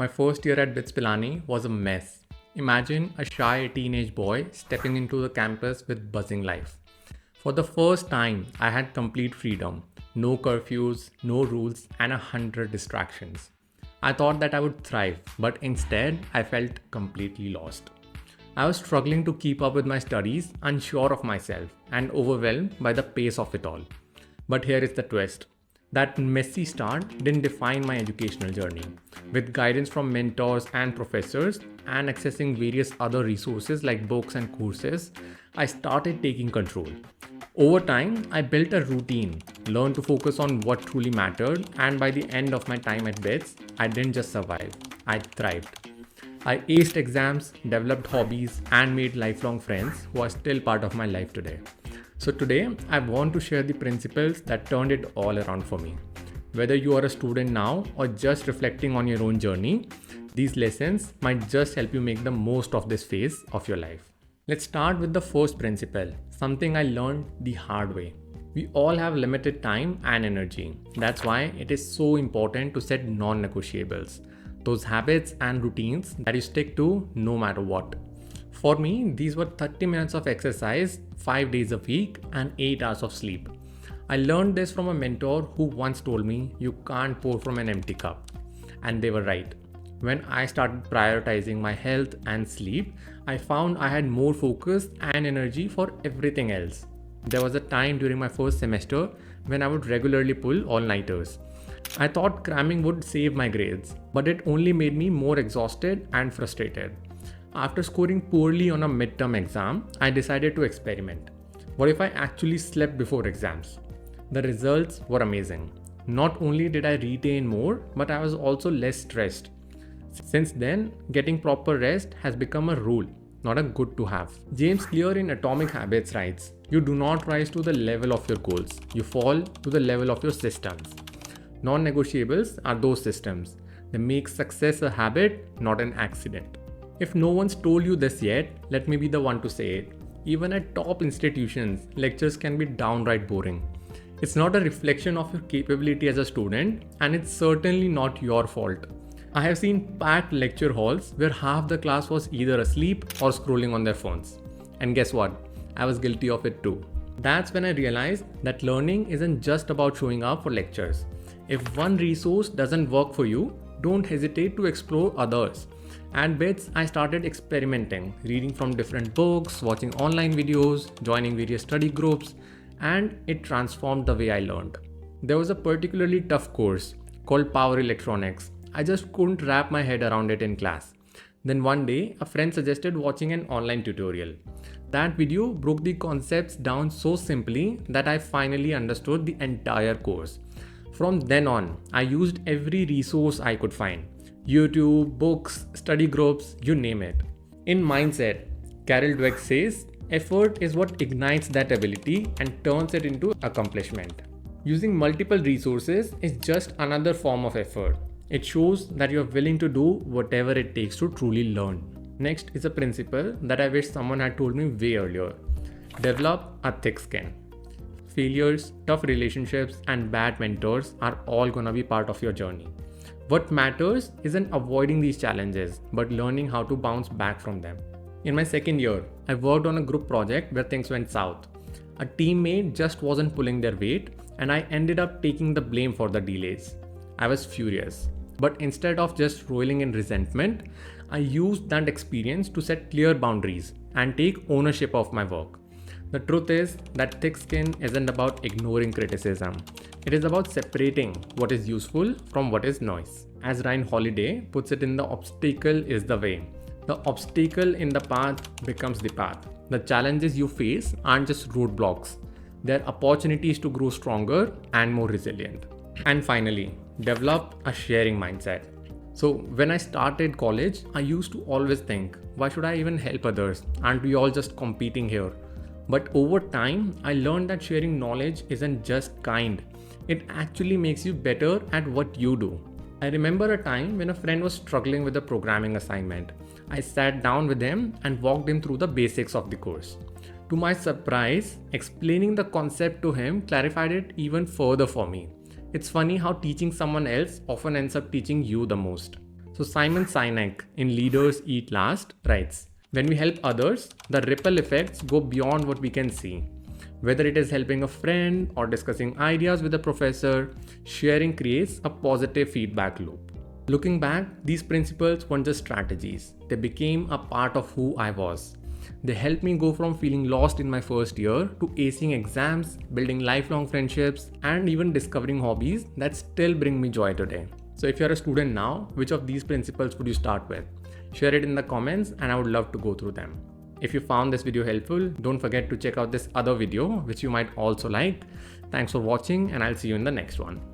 My first year at BITS was a mess. Imagine a shy teenage boy stepping into the campus with buzzing life. For the first time, I had complete freedom. No curfews, no rules, and 100 distractions. I thought that I would thrive, but instead, I felt completely lost. I was struggling to keep up with my studies, unsure of myself, and overwhelmed by the pace of it all. But here is the twist. That messy start didn't define my educational journey. With guidance from mentors and professors and accessing various other resources like books and courses, I started taking control. Over time, I built a routine, learned to focus on what truly mattered, and by the end of my time at BITS, I didn't just survive, I thrived. I aced exams, developed hobbies, and made lifelong friends who are still part of my life today. So today, I want to share the principles that turned it all around for me. Whether you are a student now or just reflecting on your own journey, these lessons might just help you make the most of this phase of your life. Let's start with the first principle, something I learned the hard way. We all have limited time and energy. That's why it is so important to set non-negotiables, those habits and routines that you stick to no matter what. For me, these were 30 minutes of exercise, 5 days a week, and 8 hours of sleep. I learned this from a mentor who once told me, you can't pour from an empty cup. And they were right. When I started prioritizing my health and sleep, I found I had more focus and energy for everything else. There was a time during my first semester when I would regularly pull all-nighters. I thought cramming would save my grades, but it only made me more exhausted and frustrated. After scoring poorly on a midterm exam, I decided to experiment. What if I actually slept before exams? The results were amazing. Not only did I retain more, but I was also less stressed. Since then, getting proper rest has become a rule, not a good to have. James Clear in Atomic Habits writes, you do not rise to the level of your goals, you fall to the level of your systems. Non-negotiables are those systems. They make success a habit, not an accident. If no one's told you this yet, let me be the one to say it. Even at top institutions, lectures can be downright boring. It's not a reflection of your capability as a student, and it's certainly not your fault. I have seen packed lecture halls where half the class was either asleep or scrolling on their phones. And guess what? I was guilty of it too. That's when I realized that learning isn't just about showing up for lectures. If one resource doesn't work for you, don't hesitate to explore others. At BITS, I started experimenting, reading from different books, watching online videos, joining various study groups, and it transformed the way I learned. There was a particularly tough course called Power Electronics. I just couldn't wrap my head around it in class. Then one day, a friend suggested watching an online tutorial. That video broke the concepts down so simply that I finally understood the entire course. From then on, I used every resource I could find. YouTube, books, study groups, you name it. In Mindset, Carol Dweck says, effort is what ignites that ability and turns it into accomplishment. Using multiple resources is just another form of effort. It shows that you're willing to do whatever it takes to truly learn. Next is a principle that I wish someone had told me way earlier. Develop a thick skin. Failures, tough relationships, and bad mentors are all gonna be part of your journey. What matters isn't avoiding these challenges, but learning how to bounce back from them. In my second year, I worked on a group project where things went south. A teammate just wasn't pulling their weight, and I ended up taking the blame for the delays. I was furious. But instead of just rolling in resentment, I used that experience to set clear boundaries and take ownership of my work. The truth is that thick skin isn't about ignoring criticism. It is about separating what is useful from what is noise. As Ryan Holiday puts it in The Obstacle is the Way. The obstacle in the path becomes the path. The challenges you face aren't just roadblocks. They're opportunities to grow stronger and more resilient. And finally, develop a sharing mindset. So when I started college, I used to always think, why should I even help others? Aren't we all just competing here? But over time, I learned that sharing knowledge isn't just kind. It actually makes you better at what you do. I remember a time when a friend was struggling with a programming assignment. I sat down with him and walked him through the basics of the course. To my surprise, explaining the concept to him clarified it even further for me. It's funny how teaching someone else often ends up teaching you the most. So Simon Sinek in Leaders Eat Last writes, when we help others, the ripple effects go beyond what we can see. Whether it is helping a friend or discussing ideas with a professor, sharing creates a positive feedback loop. Looking back, these principles weren't just strategies, they became a part of who I was. They helped me go from feeling lost in my first year to acing exams, building lifelong friendships, and even discovering hobbies that still bring me joy today. So if you're a student now, which of these principles would you start with? Share it in the comments and I would love to go through them. If you found this video helpful, don't forget to check out this other video which you might also like. Thanks for watching and I'll see you in the next one.